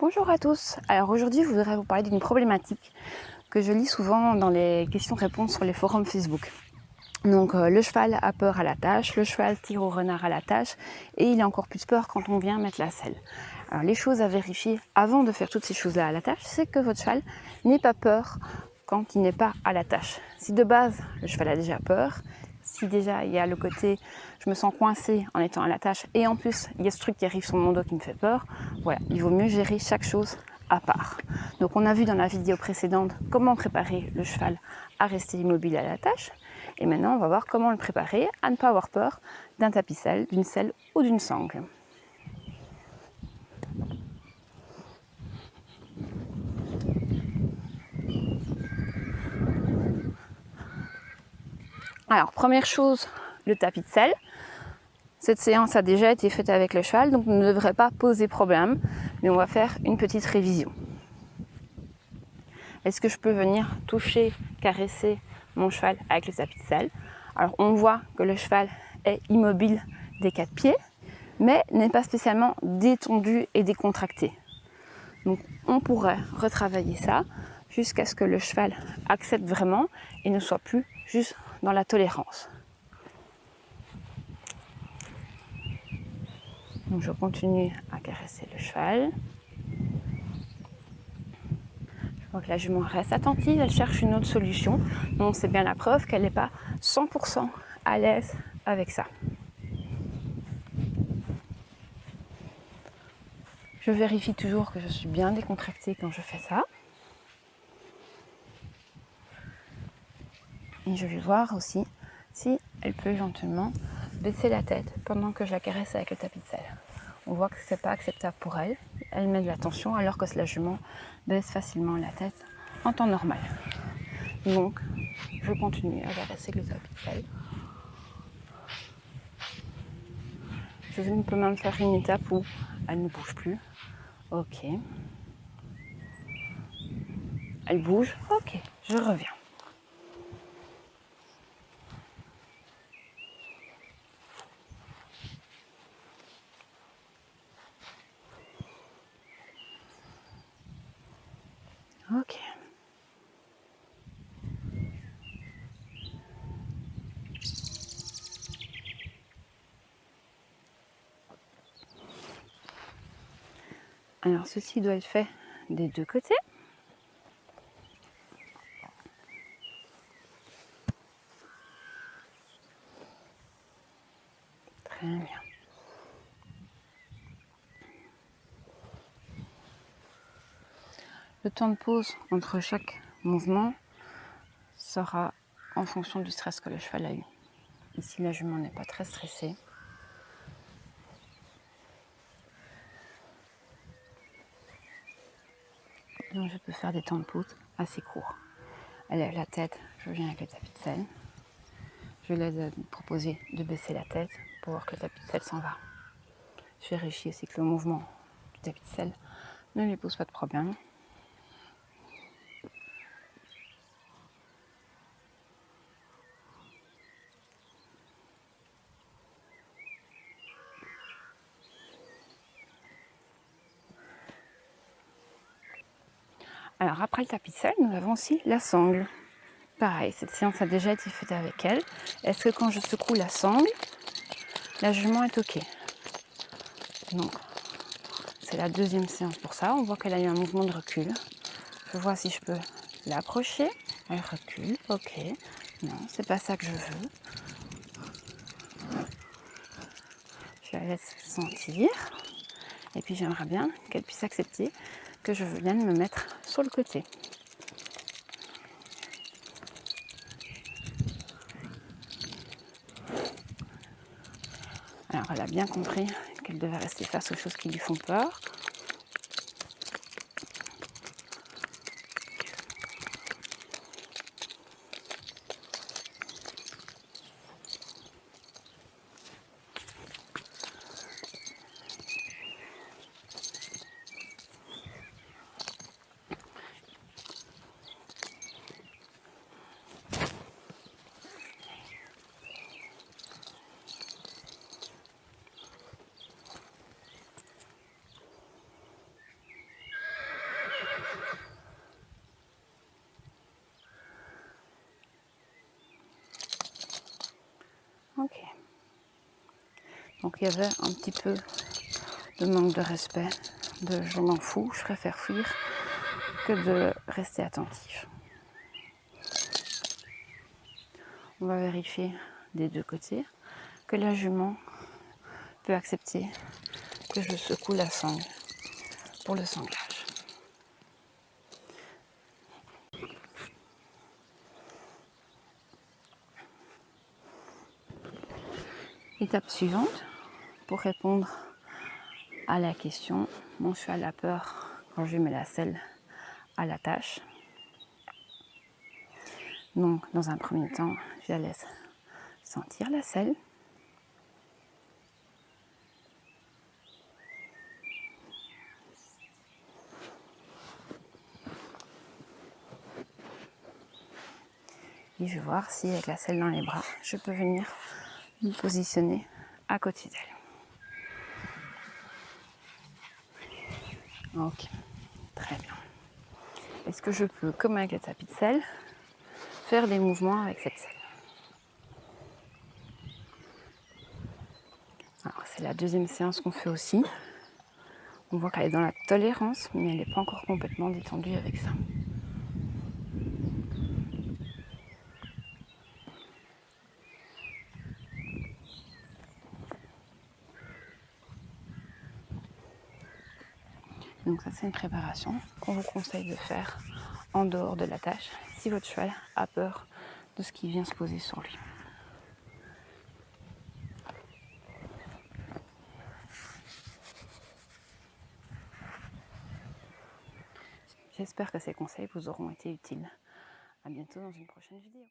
Bonjour à tous, alors aujourd'hui je voudrais vous parler d'une problématique que je lis souvent dans les questions-réponses sur les forums Facebook. Donc le cheval a peur à l'attache, le cheval tire au renard à l'attache et il a encore plus peur quand on vient mettre la selle. Alors les choses à vérifier avant de faire toutes ces choses-là à l'attache, c'est que votre cheval n'ait pas peur quand il n'est pas à l'attache. Si de base le cheval a déjà peur, si déjà il y a le côté je me sens coincée en étant à l'attache et en plus il y a ce truc qui arrive sur mon dos qui me fait peur, voilà, il vaut mieux gérer chaque chose à part. Donc on a vu dans la vidéo précédente comment préparer le cheval à rester immobile à l'attache et maintenant on va voir comment le préparer à ne pas avoir peur d'un tapis-selle, d'une selle ou d'une sangle. Alors, première chose, le tapis de selle. Cette séance a déjà été faite avec le cheval, donc ne devrait pas poser problème, mais on va faire une petite révision. Est-ce que je peux venir toucher, caresser mon cheval avec le tapis de selle? Alors, on voit que le cheval est immobile des quatre pieds, mais n'est pas spécialement détendu et décontracté. Donc, on pourrait retravailler ça jusqu'à ce que le cheval accepte vraiment et ne soit plus juste dans la tolérance. Donc je continue à caresser le cheval. Je vois que la jument reste attentive, elle cherche une autre solution. Donc c'est bien la preuve qu'elle n'est pas 100% à l'aise avec ça. Je vérifie toujours que je suis bien décontractée quand je fais ça. Et je vais voir aussi si elle peut gentiment baisser la tête pendant que je la caresse avec le tapis de selle. On voit que ce n'est pas acceptable pour elle. Elle met de la tension alors que la jument baisse facilement la tête en temps normal. Donc, je continue à caresser le tapis de selle. Je peux même faire une étape où elle ne bouge plus. Ok. Elle bouge. Ok, je reviens. Ok. Alors ceci doit être fait des deux côtés. Très bien. Le temps de pause entre chaque mouvement sera en fonction du stress que le cheval a eu. Ici, la jument n'est pas très stressée. Donc je peux faire des temps de pause assez courts. Elle lève la tête, je viens avec le tapis de selle. Je laisse proposer de baisser la tête pour voir que le tapis de selle s'en va. Je vérifie aussi que le mouvement du tapis de selle ne lui pose pas de problème. Alors après le tapis de selle, nous avons aussi la sangle. Pareil, cette séance a déjà été faite avec elle. Est-ce que quand je secoue la sangle, la jument est ok? Donc, c'est la deuxième séance pour ça. On voit qu'elle a eu un mouvement de recul. Je vois si je peux l'approcher. Elle recule, ok. Non, c'est pas ça que je veux. Je la laisse sentir. Et puis j'aimerais bien qu'elle puisse accepter que je vienne me mettre sur le côté. Alors elle a bien compris qu'elle devait rester face aux choses qui lui font peur. Donc il y avait un petit peu de manque de respect, de je m'en fous, je préfère fuir que de rester attentif. On va vérifier des deux côtés que la jument peut accepter que je secoue la sangle pour le sanglage. Étape suivante, pour répondre à la question, mon cheval a peur quand je mets la selle à l'attache. Donc, dans un premier temps, je la laisse sentir la selle. Et je vais voir si, avec la selle dans les bras, je peux venir me positionner à côté d'elle. Ok, très bien. Est-ce que je peux, comme avec le tapis de selle, faire des mouvements avec cette selle? Alors, c'est la deuxième séance qu'on fait aussi. On voit qu'elle est dans la tolérance, mais elle n'est pas encore complètement détendue avec ça. Donc ça, c'est une préparation qu'on vous conseille de faire en dehors de la tâche si votre cheval a peur de ce qui vient se poser sur lui. J'espère que ces conseils vous auront été utiles. À bientôt dans une prochaine vidéo.